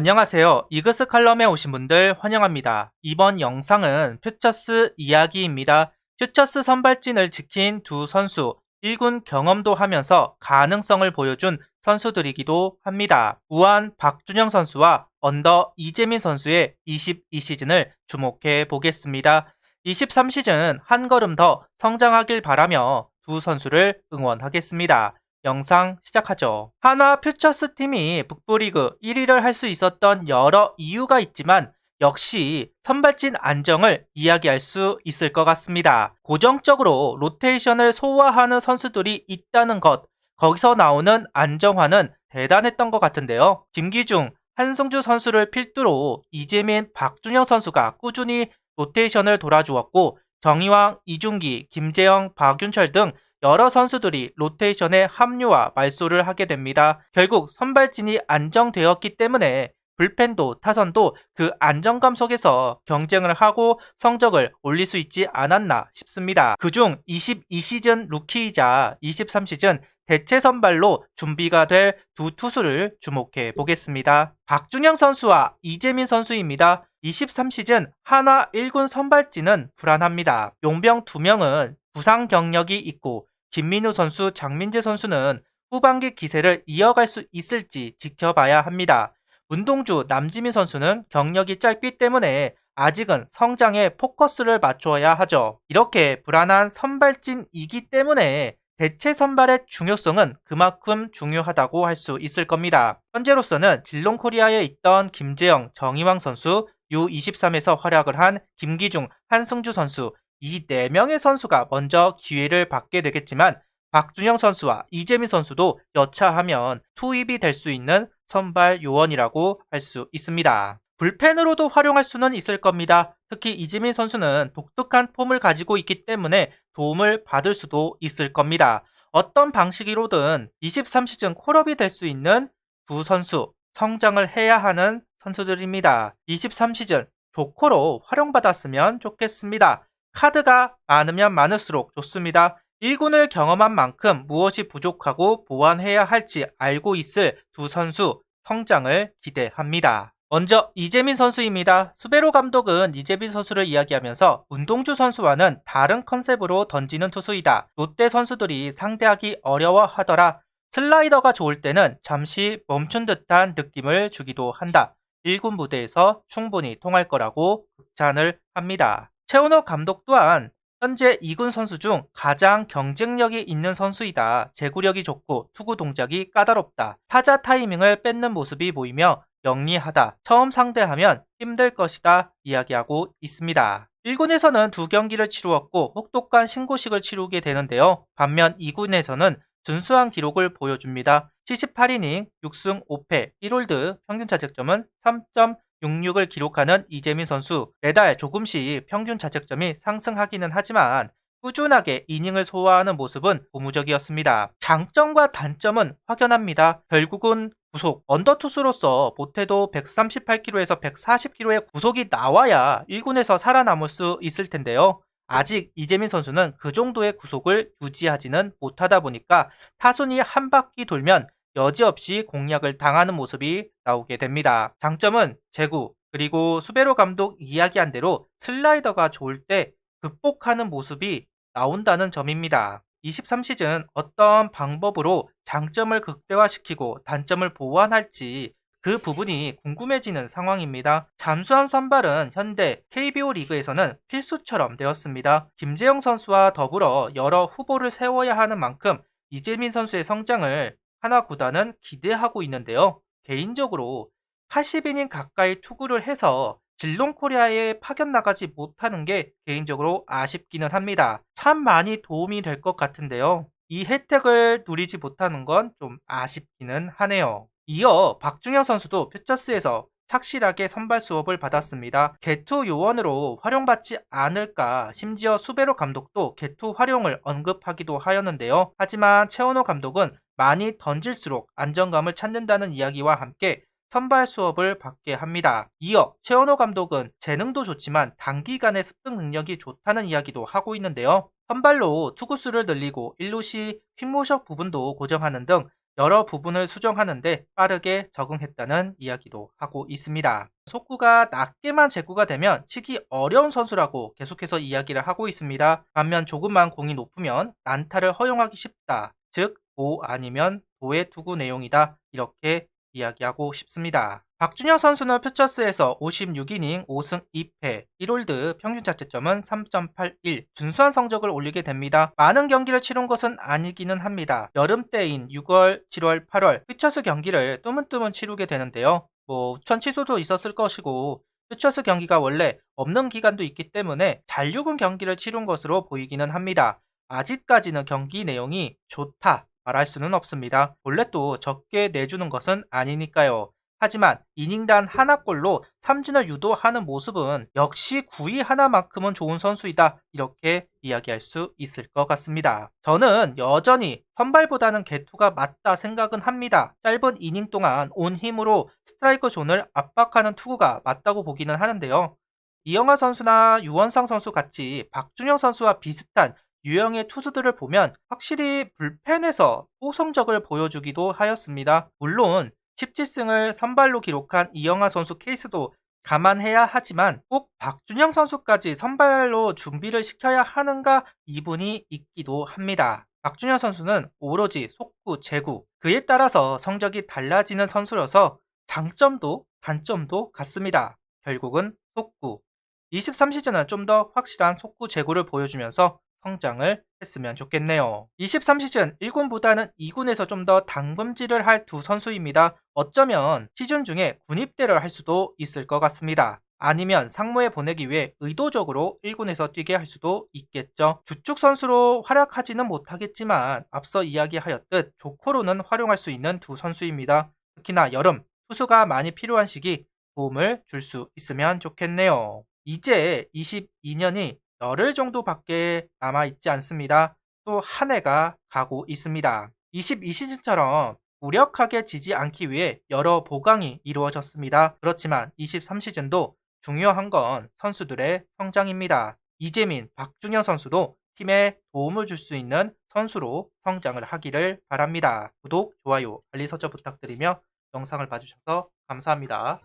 안녕하세요. 이그스 칼럼에 오신 분들 환영합니다. 이번 영상은 퓨처스 이야기입니다. 퓨처스 선발진을 지킨 두 선수, 1군 경험도 하면서 가능성을 보여준 선수들이기도 합니다. 우한 박준영 선수와 언더 이재민 선수의 22시즌을 주목해 보겠습니다. 23시즌 한 걸음 더 성장하길 바라며 두 선수를 응원하겠습니다. 영상 시작하죠. 하나 퓨처스 팀이 북부리그 1위를 할 수 있었던 여러 이유가 있지만 역시 선발진 안정을 이야기할 수 있을 것 같습니다. 고정적으로 로테이션을 소화하는 선수들이 있다는 것, 거기서 나오는 안정화는 대단했던 것 같은데요. 김기중, 한승주 선수를 필두로 이재민, 박준영 선수가 꾸준히 로테이션을 돌아주었고 정의왕, 이중기, 김재영, 박윤철 등 여러 선수들이 로테이션에 합류와 말소를 하게 됩니다. 결국 선발진이 안정되었기 때문에 불펜도 타선도 그 안정감 속에서 경쟁을 하고 성적을 올릴 수 있지 않았나 싶습니다. 그중 22시즌 루키이자 23시즌 대체 선발로 준비가 될 두 투수를 주목해 보겠습니다. 박준영 선수와 이재민 선수입니다. 23시즌 한화 1군 선발진은 불안합니다. 용병 2명은 부상 경력이 있고 김민우 선수, 장민재 선수는 후반기 기세를 이어갈 수 있을지 지켜봐야 합니다. 문동주, 남지민 선수는 경력이 짧기 때문에 아직은 성장에 포커스를 맞춰야 하죠. 이렇게 불안한 선발진이기 때문에 대체 선발의 중요성은 그만큼 중요하다고 할 수 있을 겁니다. 현재로서는 딜롱코리아에 있던 김재영, 정희왕 선수, U23에서 활약을 한 김기중, 한승주 선수 이 4명의 선수가 먼저 기회를 받게 되겠지만 박준영 선수와 이재민 선수도 여차하면 투입이 될 수 있는 선발 요원이라고 할 수 있습니다. 불펜으로도 활용할 수는 있을 겁니다. 특히 이재민 선수는 독특한 폼을 가지고 있기 때문에 도움을 받을 수도 있을 겁니다. 어떤 방식으로든 23시즌 콜업이 될 수 있는 두 선수, 성장을 해야 하는 선수들입니다. 23시즌 조커로 활용받았으면 좋겠습니다. 카드가 많으면 많을수록 좋습니다. 1군을 경험한 만큼 무엇이 부족하고 보완해야 할지 알고 있을 두 선수 성장을 기대합니다. 먼저 이재민 선수입니다. 수베로 감독은 이재민 선수를 이야기하면서 문동주 선수와는 다른 컨셉으로 던지는 투수이다. 롯데 선수들이 상대하기 어려워하더라. 슬라이더가 좋을 때는 잠시 멈춘 듯한 느낌을 주기도 한다. 1군 무대에서 충분히 통할 거라고 극찬을 합니다. 최은호 감독 또한 현재 2군 선수 중 가장 경쟁력이 있는 선수이다. 제구력이 좋고 투구 동작이 까다롭다. 타자 타이밍을 뺏는 모습이 보이며 영리하다. 처음 상대하면 힘들 것이다. 이야기하고 있습니다. 1군에서는 2경기를 치루었고 혹독한 신고식을 치르게 되는데요. 반면 2군에서는 준수한 기록을 보여줍니다. 78이닝 6승 5패 1홀드 평균 자책점은 3.66을 기록하는 이재민 선수. 매달 조금씩 평균 자책점이 상승하기는 하지만 꾸준하게 이닝을 소화하는 모습은 고무적이었습니다. 장점과 단점은 확연합니다. 결국은 구속, 언더투수로서 못해도 138km에서 140km의 구속이 나와야 1군에서 살아남을 수 있을 텐데요. 아직 이재민 선수는 그 정도의 구속을 유지하지는 못하다 보니까 타순이 한 바퀴 돌면 여지없이 공략을 당하는 모습이 나오게 됩니다. 장점은 제구, 그리고 수베로 감독 이야기한 대로 슬라이더가 좋을 때 극복하는 모습이 나온다는 점입니다. 23시즌 어떤 방법으로 장점을 극대화시키고 단점을 보완할지 그 부분이 궁금해지는 상황입니다. 잠수함 선발은 현대 KBO 리그에서는 필수처럼 되었습니다. 김재영 선수와 더불어 여러 후보를 세워야 하는 만큼 이재민 선수의 성장을 하나 구단은 기대하고 있는데요. 개인적으로 80이닝 가까이 투구를 해서 질롱코리아에 파견 나가지 못하는 게 개인적으로 아쉽기는 합니다. 참 많이 도움이 될 것 같은데요. 이 혜택을 누리지 못하는 건 좀 아쉽기는 하네요. 이어 박준영 선수도 퓨처스에서 착실하게 선발 수업을 받았습니다. 개투 요원으로 활용받지 않을까, 심지어 수베로 감독도 개투 활용을 언급하기도 하였는데요. 하지만 최원호 감독은 많이 던질수록 안정감을 찾는다는 이야기와 함께 선발 수업을 받게 합니다. 이어 최원호 감독은 재능도 좋지만 단기간에 습득 능력이 좋다는 이야기도 하고 있는데요. 선발로 투구수를 늘리고 1루시 퀵모션 부분도 고정하는 등 여러 부분을 수정하는데 빠르게 적응했다는 이야기도 하고 있습니다. 속구가 낮게만 제구가 되면 치기 어려운 선수라고 계속해서 이야기를 하고 있습니다. 반면 조금만 공이 높으면 난타를 허용하기 쉽다. 즉, 도 아니면 도의 투구 내용이다. 이렇게 이야기하고 싶습니다. 박준혁 선수는 퓨처스에서 56이닝 5승 2패 1홀드 평균 자책점은 3.81 준수한 성적을 올리게 됩니다. 많은 경기를 치른 것은 아니기는 합니다. 여름 때인 6월, 7월, 8월 퓨처스 경기를 뜨문뜨문 치르게 되는데요. 우천 취소도 있었을 것이고 퓨처스 경기가 원래 없는 기간도 있기 때문에 잔류군 경기를 치른 것으로 보이기는 합니다. 아직까지는 경기 내용이 좋다 말할 수는 없습니다. 원래 또 적게 내주는 것은 아니니까요. 하지만 이닝단 하나골로 삼진을 유도하는 모습은 역시 구위 하나만큼은 좋은 선수이다. 이렇게 이야기할 수 있을 것 같습니다. 저는 여전히 선발보다는 개투가 맞다 생각은 합니다. 짧은 이닝 동안 온 힘으로 스트라이크 존을 압박하는 투구가 맞다고 보기는 하는데요. 이영하 선수나 유원상 선수 같이 박준영 선수와 비슷한 유형의 투수들을 보면 확실히 불펜에서 호성적을 보여주기도 하였습니다. 물론 17승을 선발로 기록한 이영하 선수 케이스도 감안해야 하지만 꼭 박준영 선수까지 선발로 준비를 시켜야 하는가 이분이 있기도 합니다. 박준영 선수는 오로지 속구, 제구 그에 따라서 성적이 달라지는 선수라서 장점도 단점도 같습니다. 결국은 속구 23시즌은 좀 더 확실한 속구 제구를 보여주면서 성장을 했으면 좋겠네요. 23시즌 1군보다는 2군에서 좀 더 당금질을 할 두 선수입니다. 어쩌면 시즌 중에 군입대를 할 수도 있을 것 같습니다. 아니면 상무에 보내기 위해 의도적으로 1군에서 뛰게 할 수도 있겠죠. 주축 선수로 활약하지는 못하겠지만 앞서 이야기하였듯 조커로는 활용할 수 있는 두 선수입니다. 특히나 여름 투수가 많이 필요한 시기 도움을 줄 수 있으면 좋겠네요. 이제 22년이 열흘 정도밖에 남아있지 않습니다. 또 한 해가 가고 있습니다. 22시즌처럼 무력하게 지지 않기 위해 여러 보강이 이루어졌습니다. 그렇지만 23시즌도 중요한 건 선수들의 성장입니다. 이재민, 박준영 선수도 팀에 도움을 줄 수 있는 선수로 성장을 하기를 바랍니다. 구독, 좋아요, 알림 설정 부탁드리며 영상을 봐주셔서 감사합니다.